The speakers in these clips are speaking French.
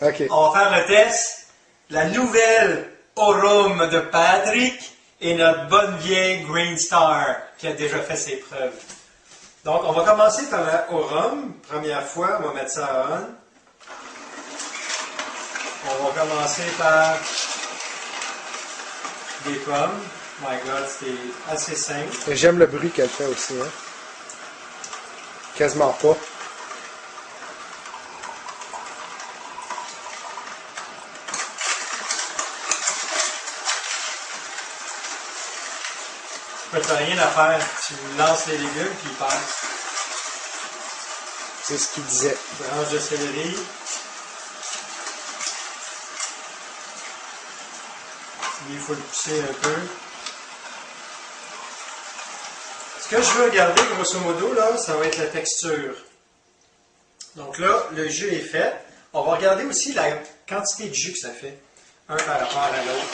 OK. On va faire le test. La nouvelle Aurum de Patrick et notre bonne vieille Green Star qui a déjà fait ses preuves. Donc, on va commencer par la Aurum. Première fois, on va mettre ça à on. On va commencer par des pommes. My God, c'est assez simple. J'aime le bruit qu'elle fait aussi. Hein? Quasiment pas. Tu n'as rien à faire. Tu lances les légumes puis ils passent. C'est ce qu'il disait. Branche de céleri. Il faut le pousser un peu. Ce que je veux regarder, grosso modo, là, ça va être la texture. Donc là, le jus est fait. On va regarder aussi la quantité de jus que ça fait. Un par rapport à l'autre.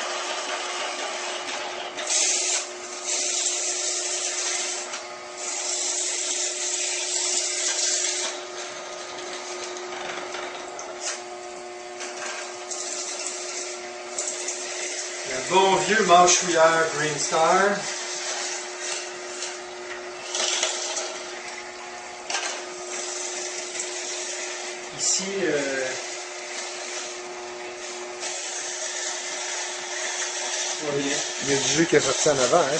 Le bon vieux mâchouilleur Green Star. Ici, Il y a du jus qui est sorti en avant. Hein?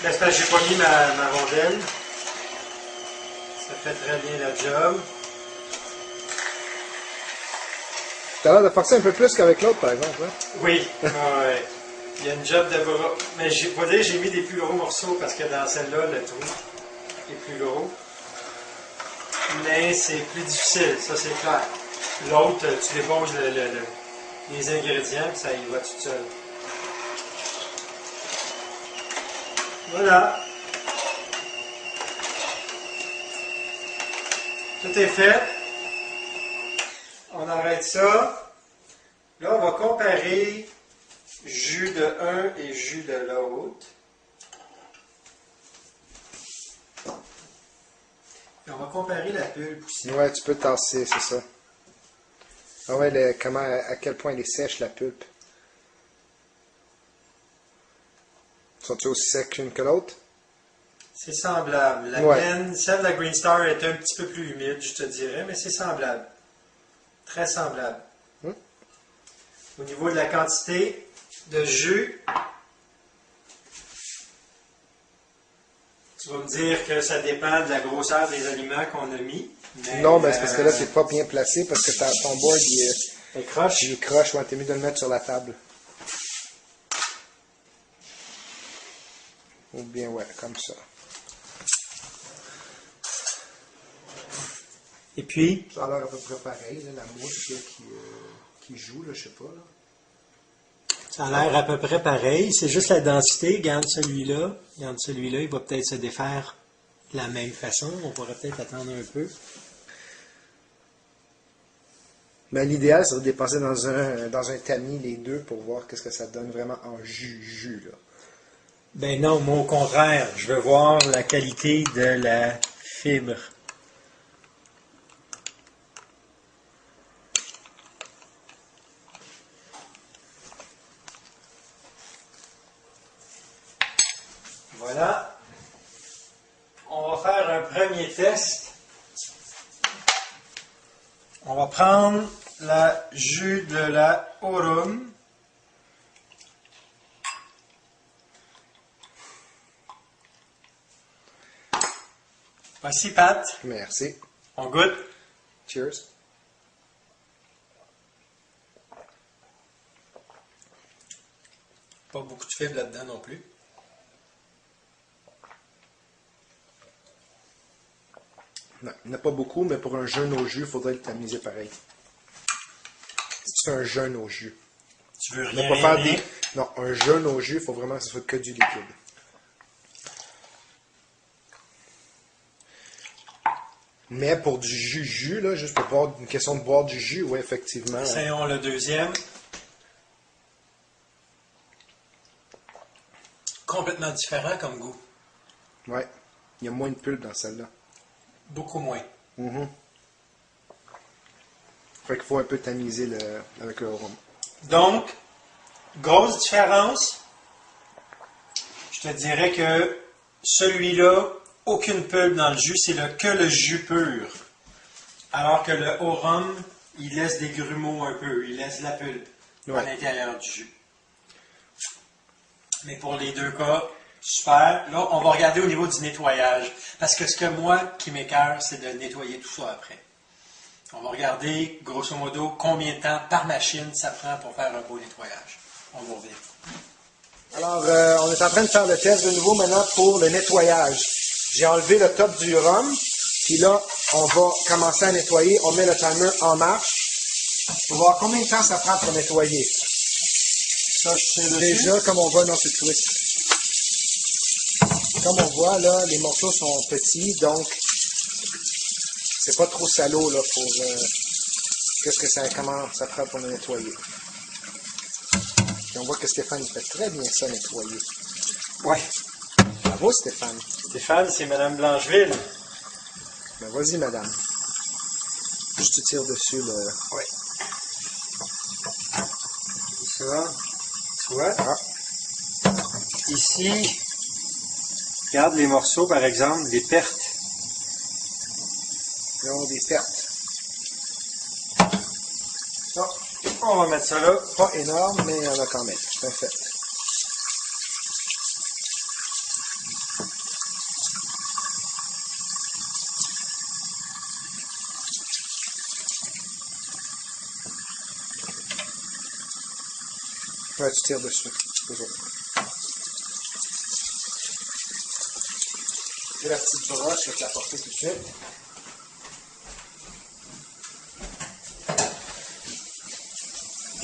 là, c'est parce que j'ai pas mis ma rondelle. Ça fait très bien la job. T'as l'air de forcer un peu plus qu'avec l'autre, par exemple. Hein? Oui, ouais. Il y a une job de bras. Mais je vais dire, j'ai mis des plus gros morceaux parce que dans celle-là, le trou est plus gros. Mais c'est plus difficile, ça c'est clair. L'autre, tu déposes les ingrédients, puis ça y va tout seul. Voilà. Tout est fait. On arrête ça. Là, on va comparer jus de un et jus de l'autre. Et on va comparer la pulpe aussi. Ouais, tu peux tasser, c'est ça. Ah ouais, à quel point elle est sèche, la pulpe. Sont-ils aussi secs qu'une que l'autre? C'est semblable. La mienne, celle de la Green Star est un petit peu plus humide, je te dirais, mais c'est semblable. Très semblable. Au niveau de la quantité de jus, tu vas me dire que ça dépend de la grosseur des aliments qu'on a mis. Mais, non, mais c'est parce que là, t'es pas bien placé parce que ton board, il croche. Il est croche, ouais, t'es mieux de le mettre sur la table. Ou bien, ouais, comme ça. Et puis? Ça a l'air à peu près pareil, là, la mouche là, qui joue, là, je sais pas. Là. Ça a l'air à peu près pareil. C'est juste la densité. Garde celui-là. Garde celui-là. Il va peut-être se défaire de la même façon. On pourrait peut-être attendre un peu. Mais l'idéal, c'est de dépasser dans un tamis les deux pour voir qu'est-ce que ça donne vraiment en jus, là. Ben non, moi au contraire. Je veux voir la qualité de la fibre. Voilà. On va faire un premier test. On va prendre la jus de la Aurum. Voici, Pat. Merci. On goûte. Cheers. Pas beaucoup de fibres là-dedans non plus. Non, il n'y en a pas beaucoup, mais pour un jeûne au jus, il faudrait le tamiser pareil. Si tu fais un jeûne au jus. Tu veux Ne rien, pas rien, faire rien. des... Non, un jeûne au jus, il faut vraiment que ce soit que du liquide. Mais pour du jus, là, juste pour boire, une question de boire du jus, oui, effectivement. Essayons le deuxième. Complètement différent comme goût. Ouais. Il y a moins de pulpe dans celle-là. Beaucoup moins. Fait qu'il faut un peu tamiser avec le rhum. Donc, grosse différence. Je te dirais que celui-là, aucune pulpe dans le jus, c'est que le jus pur. Alors que le haut rhum, il laisse des grumeaux un peu, il laisse la pulpe à l'intérieur du jus. Mais pour les deux cas, super. Là, on va regarder au niveau du nettoyage. Parce que ce que moi qui m'écoeure, c'est de nettoyer tout ça après. On va regarder, grosso modo, combien de temps par machine ça prend pour faire un beau nettoyage. On va revient. Alors, on est en train de faire le test de nouveau maintenant pour le nettoyage. J'ai enlevé le top du rhum, puis là, on va commencer à nettoyer. On met le timer en marche pour voir combien de temps ça prend pour nettoyer. Ça, je sais dessus. Déjà, comme on voit, non, c'est twist. Comme on voit, là, les morceaux sont petits, donc c'est pas trop salaud là, pour comment ça prend pour le nettoyer. Puis on voit que Stéphane il fait très bien ça, nettoyer. Oui. Bravo, Stéphane. Stéphane, c'est Mme Blancheville. Ben, vas-y, madame. Je te tire dessus le... Oui. Ça, tu vois? Ah. Ici, regarde les morceaux, par exemple, des pertes. Ils ont des pertes. Ça, on va mettre ça là. Pas énorme, mais il y en a quand même. C'est un fait. Ouais, tu tires dessus. Toujours. J'ai la petite brosse, je vais te la porter tout de suite.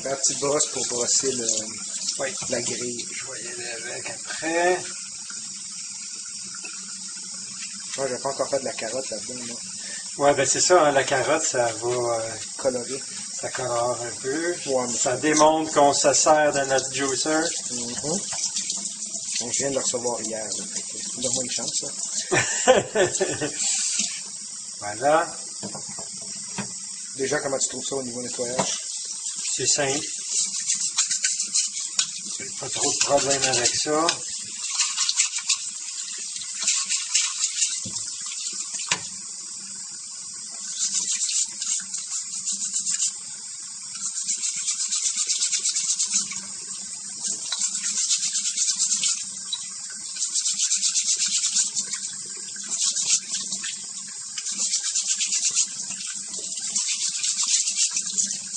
La petite brosse pour brosser la grille. Je vais y aller avec après. Moi, j'ai pas encore fait de la carotte là-dedans, là. Ouais, ben c'est ça, hein, la carotte, ça va Colorer. ça colore un peu. Ouais, mais Ça démontre qu'on se sert de notre juicer. Donc, je viens de le recevoir hier. Donne-moi une chance, ça. Voilà. Déjà, comment tu trouves ça au niveau nettoyage? C'est simple. Pas trop de problème avec ça.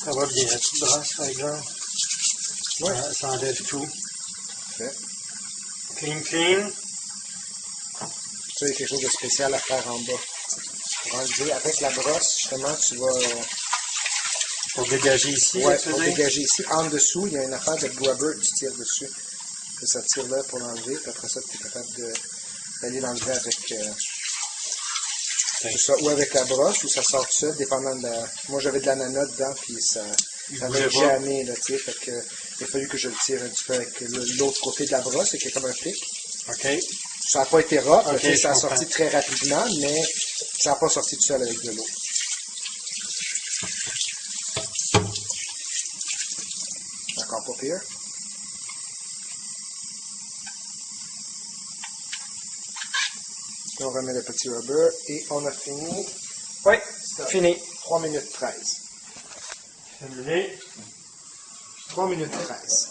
Ça va bien, la petite brosse, par exemple. Ouais. Ça enlève tout. Fait. Clean, clean. Tu as quelque chose de spécial à faire en bas. Pour enlever avec la brosse, justement, tu vas... Pour dégager ici, ouais, tu pour veux dire? dégager ici. En dessous, il y a une affaire de grubber, tu tires dessus. Puis ça tire là pour l'enlever, puis après ça, tu es capable d'aller l'enlever avec... c'est ça, ou avec la brosse, ou ça sort tout seul, dépendant de la... Moi, j'avais de l'ananas dedans, puis ça avait jamais, là, tu sais, fait que il a fallu que je le tire un petit peu avec l'autre côté de la brosse, c'est comme un pic. OK. Ça n'a pas été rough, Ok, tu sais, ça a je sorti comprends. très rapidement, mais ça n'a pas sorti tout seul avec de l'eau. Encore pas pire. On remet le petit rubber et on a fini. Oui, fini. 3 minutes 13. Fini. 3 minutes 13.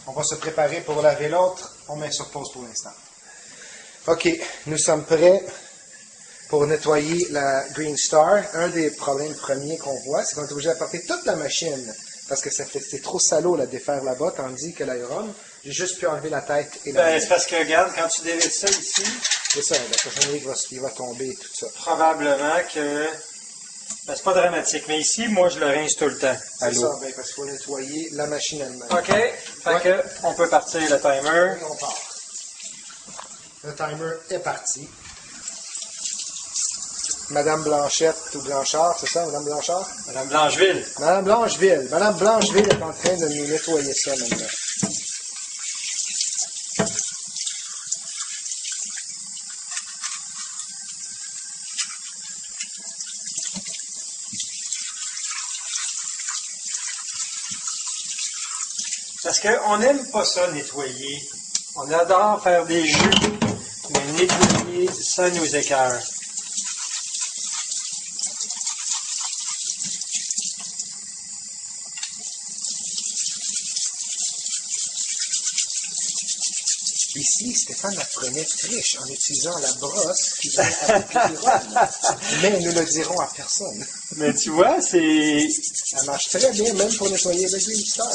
On va se préparer pour laver l'autre. On met sur pause pour l'instant. OK, nous sommes prêts pour nettoyer la Green Star. Un des problèmes premiers qu'on voit, c'est qu'on est obligé d'apporter toute la machine parce que c'est trop salaud à défaire là-bas, tandis que l'aérome, j'ai juste pu enlever la tête et la Ben, c'est parce que, regarde, quand tu dévites ça ici, c'est ça, la cochonnerie il va tomber et tout ça. probablement que... Ben, c'est pas dramatique, mais ici, moi, je le rince tout le temps à C'est l'eau. ça, ben, parce qu'il faut nettoyer la machine elle-même. OK, fait que on peut partir le timer. Et on part. Le timer est parti. Madame Blanchette ou Blanchard, c'est ça, Madame Blanchard? Madame Blancheville. Madame Blancheville. Madame Blancheville est en train de nous nettoyer ça maintenant. Parce qu'on n'aime pas ça, nettoyer. On adore faire des jus, mais nettoyer, ça nous écoeure. Ici, Stéphane apprenait triche en utilisant la brosse qui vient avec l'Iron. Mais nous le dirons à personne. Mais tu vois, c'est Ça marche très bien, même pour nettoyer le Green Star.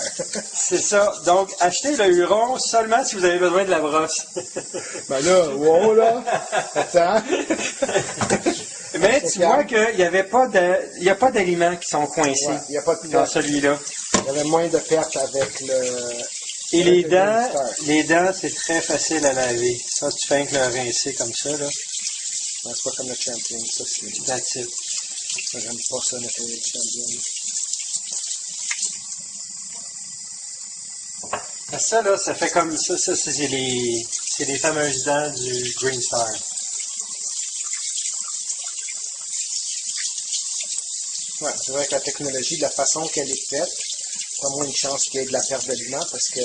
c'est ça. Donc, achetez le Huron seulement si vous avez besoin de la brosse. Ben là, wow là, attends. Mais tu vois qu'il n'y avait pas il y a pas d'aliments qui sont coincés Ouais, il n'y a pas de dans perte. celui-là. Il y avait moins de pertes avec Et le Green Star. les dents, c'est très facile à laver. Ça, tu fais que le rincer comme ça, là. Non, c'est pas comme le Champion, ça c'est... That's it. J'aime pas ça, nettoyer le Champion. Ça, là, ça fait comme ça. Ça, c'est les fameuses dents du Green Star. Ouais, c'est vrai que la technologie, de la façon qu'elle est faite, pas moins une chance qu'il y ait de la perte d'aliments parce que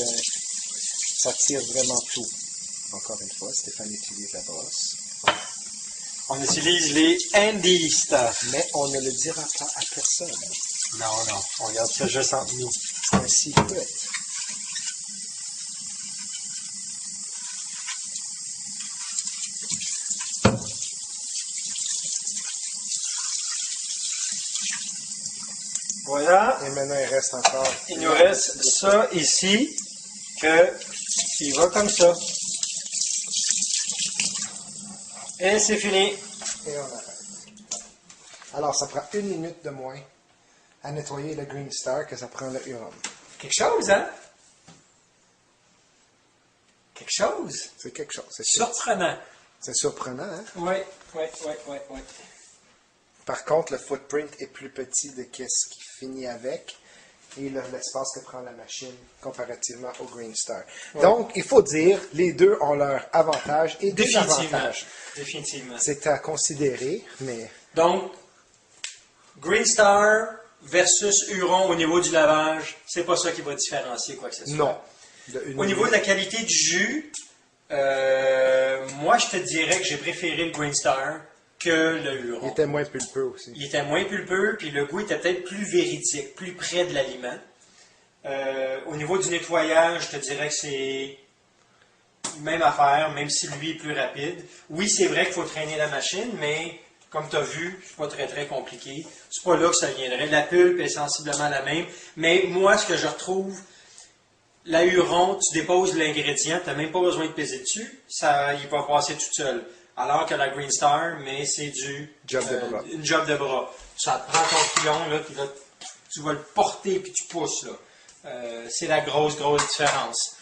ça tire vraiment tout. Encore une fois, Stéphane utilise la brosse. On utilise les Handy Stuff. Mais on ne le dira pas à personne. Non, on garde ça juste entre nous. C'est un secret. Voilà. Et maintenant, il reste encore... Il nous reste ça ici, il va comme ça. Et c'est fini. Et on arrête. Alors, ça prend 1 minute de moins à nettoyer le Green Star que ça prend le Huron. Quelque chose, hein? Quelque chose. C'est quelque chose. Surprenant. C'est surprenant, hein? Oui. Par contre, le footprint est plus petit de ce qui finit avec et l'espace que prend la machine comparativement au Green Star. Ouais. Donc, il faut dire, les deux ont leurs avantages et désavantages. Définitivement. C'est à considérer, mais Donc, Green Star versus Huron au niveau du lavage, c'est pas ça qui va différencier quoi que ce soit. non. Au niveau de la qualité du jus, moi je te dirais que j'ai préféré le Green Star que le Huron. Il était moins pulpeux aussi. Il était moins pulpeux, puis le goût était peut-être plus véridique, plus près de l'aliment. Au niveau du nettoyage, je te dirais que c'est même affaire, même si lui est plus rapide. Oui, c'est vrai qu'il faut traîner la machine, mais comme tu as vu, c'est pas très très compliqué. C'est pas là que ça viendrait. La pulpe est sensiblement la même. Mais moi, ce que je retrouve, la Huron, tu déposes l'ingrédient, tu n'as même pas besoin de peser dessus, il va passer tout seul. Alors que la Green Star, mais c'est une job de bras. Ça te prend ton pilon, là, puis là, tu vas le porter, puis tu pousses. Là. C'est la grosse différence.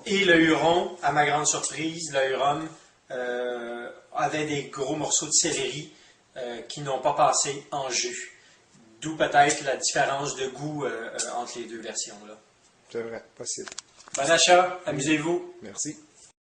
Et le Huron, à ma grande surprise, le Huron avait des gros morceaux de céleri qui n'ont pas passé en jus. D'où peut-être la différence de goût entre les deux versions. Là. C'est vrai, possible. Bon achat, amusez-vous. Merci.